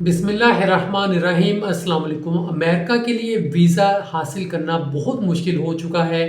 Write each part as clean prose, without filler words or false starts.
बिस्मिल्लाहिर्रहमानिर्रहीम अस्सलाम वालेकुम। अमेरिका के लिए वीज़ा हासिल करना बहुत मुश्किल हो चुका है।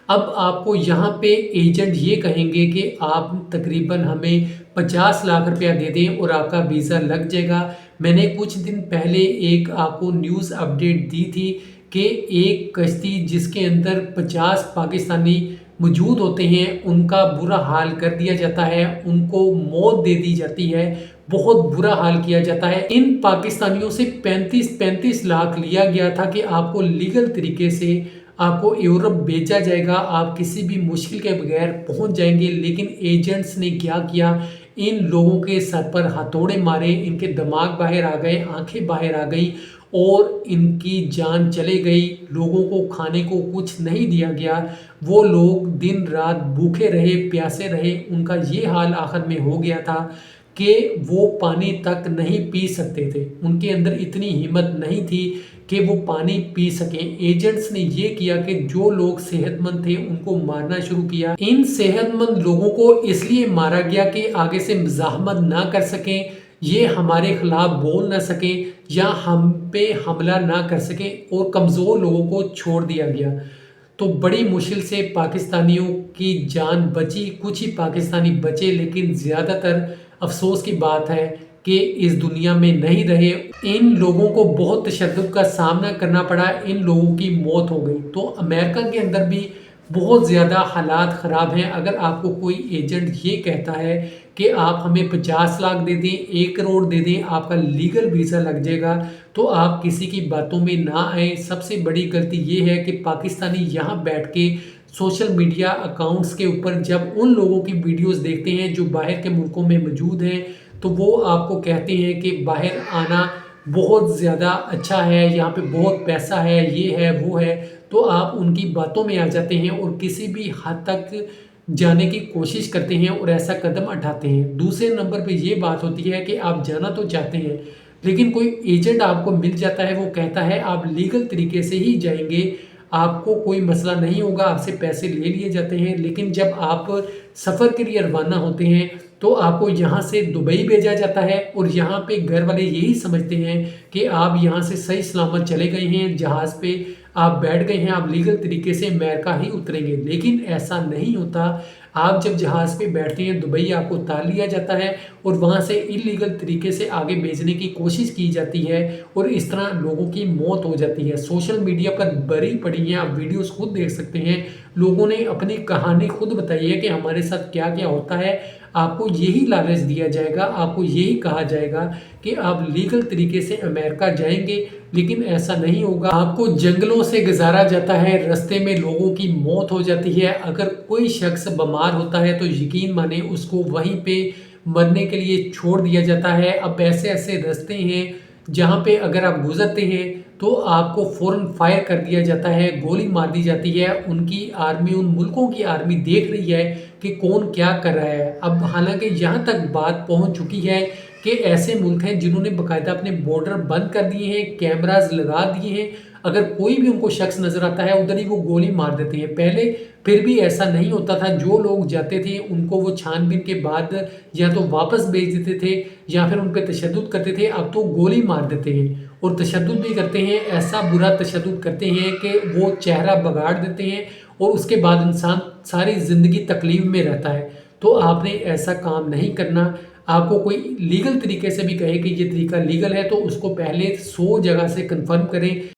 अब आपको यहाँ पे एजेंट ये कहेंगे कि आप तकरीबन हमें 50 लाख रुपया दे दें और आपका वीज़ा लग जाएगा। मैंने कुछ दिन पहले एक आपको न्यूज़ अपडेट दी थी कि एक कश्ती जिसके अंदर 50 पाकिस्तानी मौजूद होते हैं उनका बुरा हाल कर दिया जाता है, उनको मौत दे दी जाती है, बहुत बुरा हाल किया जाता है। इन पाकिस्तानियों से 35-35 लाख लिया गया था कि आपको लीगल तरीके से आपको यूरोप भेजा जाएगा, आप किसी भी मुश्किल के बगैर पहुंच जाएंगे। लेकिन एजेंट्स ने क्या किया, इन लोगों के सर पर हथौड़े मारे, इनके दिमाग बाहर आ गए, आंखें बाहर आ गई और इनकी जान चले गई। लोगों को खाने को कुछ नहीं दिया गया, वो लोग दिन रात भूखे रहे, प्यासे रहे। उनका ये हाल आखिर में हो गया था कि वो पानी तक नहीं पी सकते थे, उनके अंदर इतनी हिम्मत नहीं थी कि वो पानी पी सकें। एजेंट्स ने ये किया कि जो लोग सेहतमंद थे उनको मारना शुरू किया। इन सेहतमंद लोगों को इसलिए मारा गया कि आगे से मज़ाहमत ना कर सकें, ये हमारे खिलाफ बोल ना सकें या हम पे हमला ना कर सकें, और कमज़ोर लोगों को छोड़ दिया गया। तो बड़ी मुश्किल से पाकिस्तानियों की जान बची, कुछ ही पाकिस्तानी बचे, लेकिन ज़्यादातर अफसोस की बात है कि इस दुनिया में नहीं रहे। इन लोगों को बहुत तशद्दुद का सामना करना पड़ा, इन लोगों की मौत हो गई। तो अमेरिका के अंदर भी बहुत ज़्यादा हालात ख़राब हैं। अगर आपको कोई एजेंट ये कहता है कि आप हमें 50 लाख दे दें, 1 करोड़ दे दें, आपका लीगल वीज़ा लग जाएगा, तो आप किसी की बातों में ना आए। सबसे बड़ी गलती ये है कि पाकिस्तानी यहाँ बैठ के सोशल मीडिया अकाउंट्स के ऊपर जब उन लोगों की वीडियोस देखते हैं जो बाहर के मुल्कों में मौजूद हैं, तो वो आपको कहते हैं कि बाहर आना बहुत ज़्यादा अच्छा है, यहाँ पे बहुत पैसा है, ये है वो है। तो आप उनकी बातों में आ जाते हैं और किसी भी हद तक जाने की कोशिश करते हैं और ऐसा कदम उठाते हैं। दूसरे नंबर पे ये बात होती है कि आप जाना तो चाहते हैं, लेकिन कोई एजेंट आपको मिल जाता है, वो कहता है आप लीगल तरीके से ही जाएंगे, आपको कोई मसला नहीं होगा, आपसे पैसे ले लिए जाते हैं। लेकिन जब आप सफ़र के लिए रवाना होते हैं तो आपको यहाँ से दुबई भेजा जाता है और यहाँ पे घर वाले यही समझते हैं कि आप यहाँ से सही सलामत चले गए हैं, जहाज़ पे आप बैठ गए हैं, आप लीगल तरीके से अमेरिका ही उतरेंगे। लेकिन ऐसा नहीं होता। आप जब जहाज़ पे बैठते हैं, दुबई आपको उतार लिया जाता है और वहाँ से इलीगल तरीके से आगे भेजने की कोशिश की जाती है और इस तरह लोगों की मौत हो जाती है। सोशल मीडिया पर भरी पड़ी हैं, आप वीडियोस खुद देख सकते हैं। लोगों ने अपनी कहानी खुद बताई है कि हमारे साथ क्या क्या होता है। आपको यही लालच दिया जाएगा, आपको यही कहा जाएगा कि आप लीगल तरीके से अमेरिका जाएंगे, लेकिन ऐसा नहीं होगा। आपको जंगलों से गुजारा जाता है, रास्ते में लोगों की मौत हो जाती है। अगर कोई शख्स बीमार होता है तो यकीन माने उसको वहीं पे मरने के लिए छोड़ दिया जाता है। अब ऐसे ऐसे रास्ते हैं जहाँ पे अगर आप गुजरते हैं तो आपको फ़ौरन फायर कर दिया जाता है, गोली मार दी जाती है। उनकी आर्मी, उन मुल्कों की आर्मी देख रही है कि कौन क्या कर रहा है। अब हालांकि यहाँ तक बात पहुँच चुकी है कि ऐसे मुल्क हैं जिन्होंने बाकायदा अपने बॉर्डर बंद कर दिए हैं, कैमराज लगा दिए हैं। अगर कोई भी उनको शख्स नज़र आता है उधर ही वो गोली मार देते हैं। पहले फिर भी ऐसा नहीं होता था, जो लोग जाते थे उनको वो छानबीन के बाद या तो वापस भेज देते थे या फिर उन पर तशद्दुद करते थे। अब तो गोली मार देते हैं और तशद्दुद भी करते हैं, ऐसा बुरा तशद्दुद करते हैं कि वो चेहरा बगाड़ देते हैं और उसके बाद इंसान सारी ज़िंदगी तकलीफ में रहता है। तो आपने ऐसा काम नहीं करना। आपको कोई लीगल तरीके से भी कहे कि ये तरीका लीगल है तो उसको पहले 100 जगह से कंफर्म करें